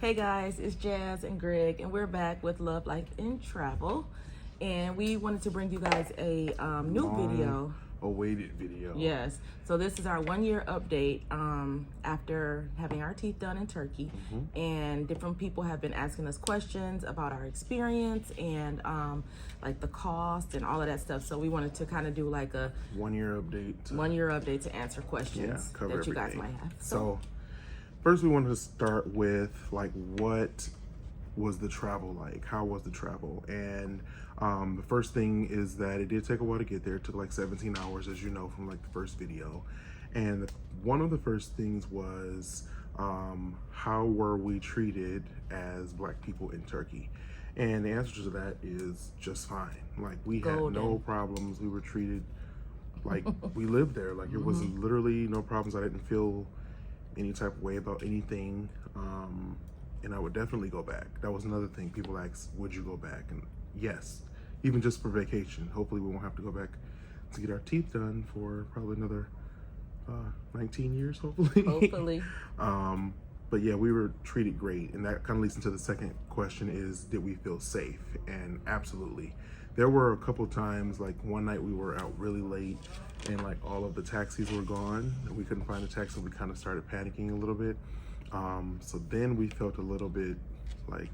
Hey guys, it's Jazz and Greg, and we're back with Love, Life, and Travel. And we wanted to bring you guys a new video. Awaited video. Yes. So this is our 1 year update after having our teeth done in Turkey. And different people have been asking us questions about our experience and like the cost and all of that stuff. So we wanted to kind of do like a 1 year update. 1 year update to answer questions cover that you guys everything. might have. So first we wanted to start with like what was the travel like? How was the travel? And the first thing is that it did take a while to get there. It took like 17 hours, as you know from like the first video. And one of the first things was how were we treated as Black people in Turkey? And the answer to that is just fine. Like we had no problems. We were treated like we lived there. Like it was literally no problems. I didn't feel any type of way about anything. And I would definitely go back. That was another thing. People ask, would you go back? And yes, even just for vacation. Hopefully we won't have to go back to get our teeth done for probably another 19 years, hopefully. Hopefully. But yeah, we were treated great. And that kind of leads into the second question is, did we feel safe? And absolutely. There were a couple times, like one night we were out really late and like all of the taxis were gone. And we couldn't find a taxi. We kind of started panicking a little bit. So then we felt a little bit like,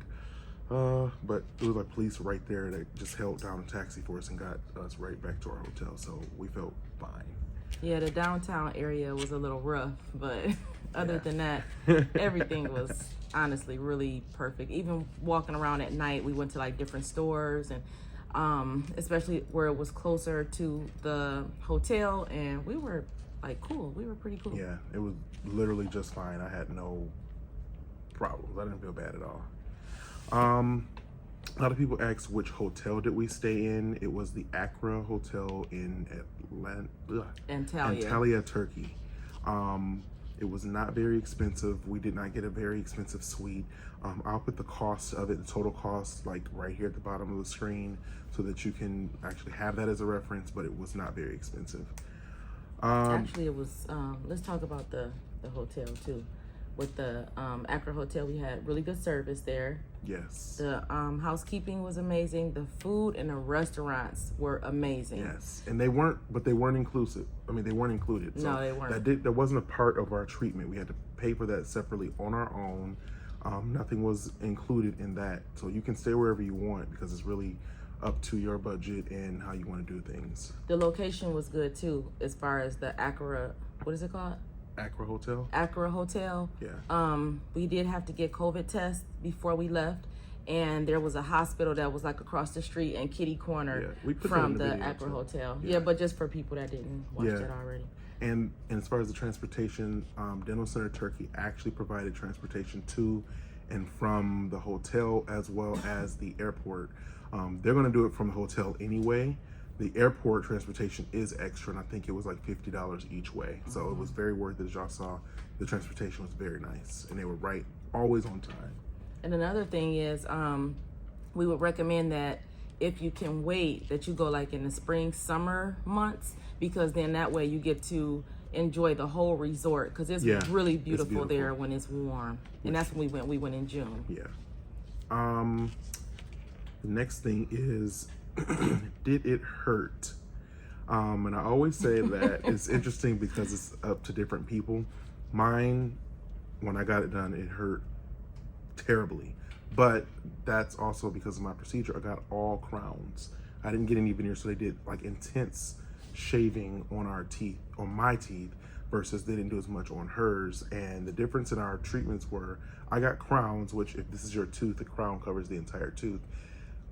but it was like police right there that just held down a taxi for us and got us right back to our hotel. So we felt fine. Yeah, the downtown area was a little rough, but other than that, everything was honestly really perfect. Even walking around at night, we went to like different stores and especially where it was closer to the hotel, and we were like cool. We were pretty cool. Yeah, it was literally just fine. I had no problems. I didn't feel bad at all. A lot of people ask which hotel did we stay in. It was the Accra Hotel in Antalya, Turkey. It was not very expensive. We did not get a very expensive suite. I'll put the cost of it, the total cost, like right here at the bottom of the screen so that you can actually have that as a reference, but it was not very expensive. Actually, it was, let's talk about the hotel too. With the Accra Hotel, we had really good service there. Yes. The housekeeping was amazing. The food and the restaurants were amazing. Yes, and they weren't inclusive. I mean, they weren't included. So no, they weren't. That wasn't a part of our treatment. We had to pay for that separately on our own. Nothing was included in that. So you can stay wherever you want because it's really up to your budget and how you want to do things. The location was good too, as far as the Accra, what is it called? Accra Hotel? Accra Hotel. Yeah. We did have to get COVID tests before we left, and there was a hospital that was like across the street and kitty corner from the Accra Hotel. Yeah, but just for people that didn't watch that already. And as far as the transportation, Dental Center Turkey actually provided transportation to and from the hotel as well as the airport. They're going to do it from the hotel anyway. The airport transportation is extra, and I think it was like $50 each way. So it was very worth it. As y'all saw, the transportation was very nice, and they were always on time. And another thing is, we would recommend that if you can wait, that you go like in the spring, summer months, because then that way you get to enjoy the whole resort, because it's really beautiful there when it's warm. And that's when we went. We went in June. Yeah. The next thing is, did it hurt? And I always say that it's interesting because it's up to different people. Mine, when I got it done, it hurt terribly. But that's also because of my procedure. I got all crowns. I didn't get any veneers, so they did like intense shaving on my teeth, versus they didn't do as much on hers. And the difference in our treatments were, I got crowns, which if this is your tooth, the crown covers the entire tooth.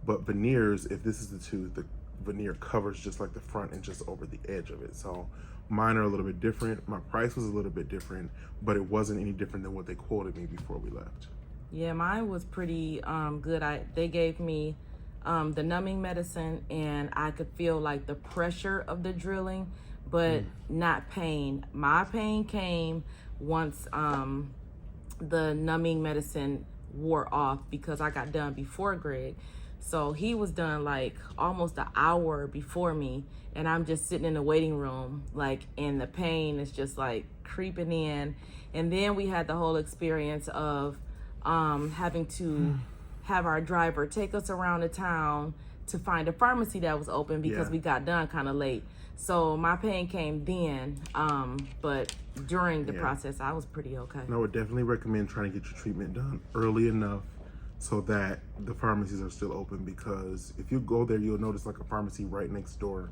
But veneers, if this is the tooth, the veneer covers just like the front and just over the edge of it. So mine are a little bit different. My price was a little bit different, but it wasn't any different than what they quoted me before we left. Yeah, mine was pretty good. They gave me the numbing medicine, and I could feel like the pressure of the drilling, but not pain. My pain came once the numbing medicine wore off, because I got done before Greg. So he was done like almost an hour before me, and I'm just sitting in the waiting room, like, and the pain is just like creeping in. And then we had the whole experience of having to have our driver take us around the town to find a pharmacy that was open because we got done kind of late. So my pain came then, but during the process, I was pretty okay. And I would definitely recommend trying to get your treatment done early enough so that the pharmacies are still open, because if you go there, you'll notice like a pharmacy right next door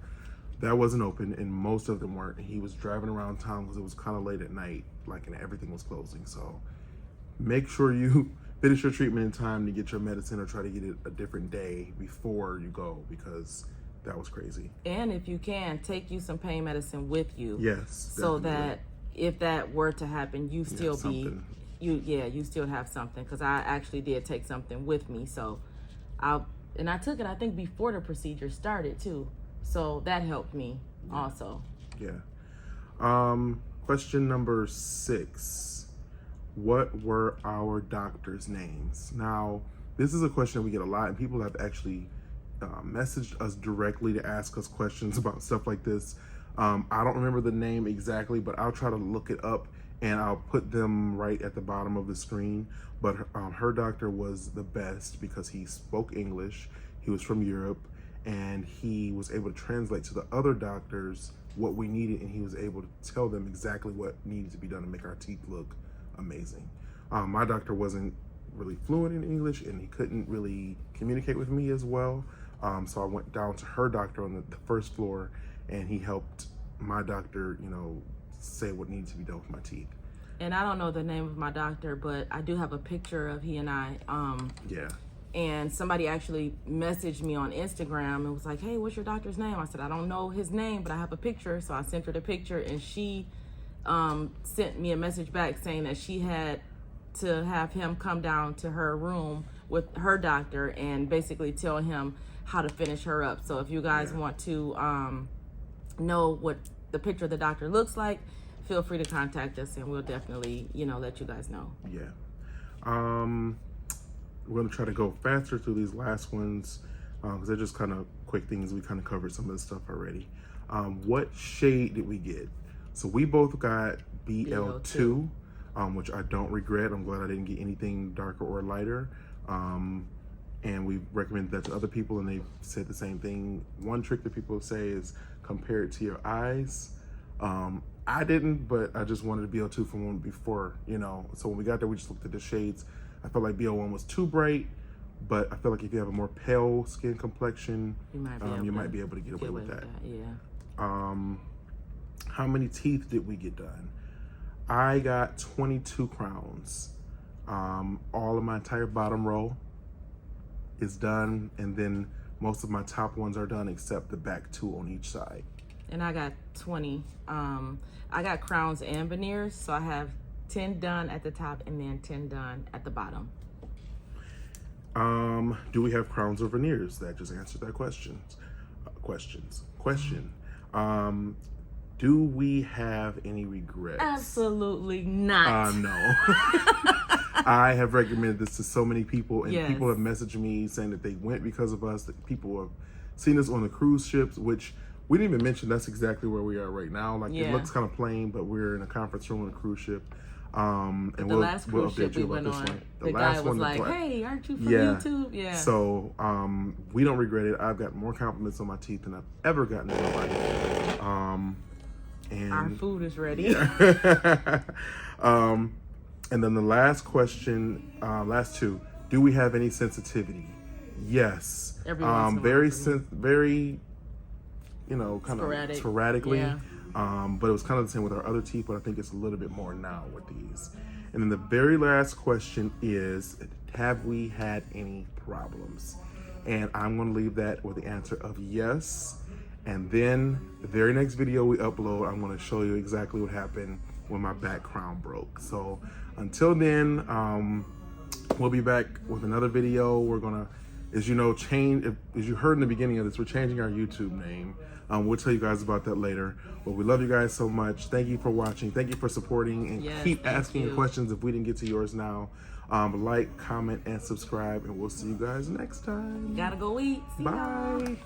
that wasn't open, and most of them weren't. He was driving around town because it was kind of late at night, like, and everything was closing. So make sure you finish your treatment in time to get your medicine, or try to get it a different day before you go, because that was crazy. And if you can, take you some pain medicine with you. Yes. So definitely. that if that were to happen, you still something. you still have something. Because I actually did take something with me. So I took it, I think, before the procedure started too. So that helped me also. Yeah. Question number 6. What were our doctors' names? Now, this is a question that we get a lot, and people have actually messaged us directly to ask us questions about stuff like this. I don't remember the name exactly, but I'll try to look it up and I'll put them right at the bottom of the screen. But her doctor was the best because he spoke English, he was from Europe, and he was able to translate to the other doctors what we needed, and he was able to tell them exactly what needed to be done to make our teeth look amazing. My doctor wasn't really fluent in English, and he couldn't really communicate with me as well. So I went down to her doctor on the first floor, and he helped my doctor, say what needed to be done with my teeth. And I don't know the name of my doctor, but I do have a picture of he and I. And somebody actually messaged me on Instagram and was like, hey, what's your doctor's name? I said, I don't know his name, but I have a picture. So I sent her the picture, and she sent me a message back saying that she had to have him come down to her room with her doctor and basically tell him how to finish her up. So if you guys want to know what the picture of the doctor looks like, feel free to contact us, and we'll definitely, let you guys know. Yeah. We're going to try to go faster through these last ones because they're just kind of quick things. We kind of covered some of this stuff already. What shade did we get? So we both got BL2, which I don't regret. I'm glad I didn't get anything darker or lighter. And we recommended that to other people, and they've said the same thing. One trick that people say is compare it to your eyes. I didn't, but I just wanted a BL2 from one before, So when we got there, we just looked at the shades. I felt like BL1 was too bright, but I feel like if you have a more pale skin complexion, you might be able to get away with that. How many teeth did we get done? I got 22 crowns. All of my entire bottom row is done, and then most of my top ones are done except the back 2 on each side. And I got 20. I got crowns and veneers, so I have 10 done at the top and then 10 done at the bottom. Do we have crowns or veneers? That just answered that question. Do we have any regrets? Absolutely not. No. I have recommended this to so many people, and people have messaged me saying that they went because of us, that people have seen us on the cruise ships, which we didn't even mention. That's exactly where we are right now. It looks kind of plain, but we're in a conference room on a cruise ship. And the last cruise ship we went on, the guy was like, hey, aren't you from YouTube? Yeah. So we don't regret it. I've got more compliments on my teeth than I've ever gotten to anybody. And our food is ready. And then the last question, last 2, do we have any sensitivity? Yes. Very, kind of sporadically. Yeah. But it was kind of the same with our other teeth, but I think it's a little bit more now with these. And then the very last question is, have we had any problems? And I'm going to leave that with the answer of yes. And then the very next video we upload, I'm going to show you exactly what happened when my back crown broke. So until then, we'll be back with another video. We're going to, as you know, as you heard in the beginning of this, we're changing our YouTube name. We'll tell you guys about that later. But we love you guys so much. Thank you for watching. Thank you for supporting, and keep asking your questions if we didn't get to yours now. Like, comment, and subscribe, and we'll see you guys next time. Gotta go eat. Bye.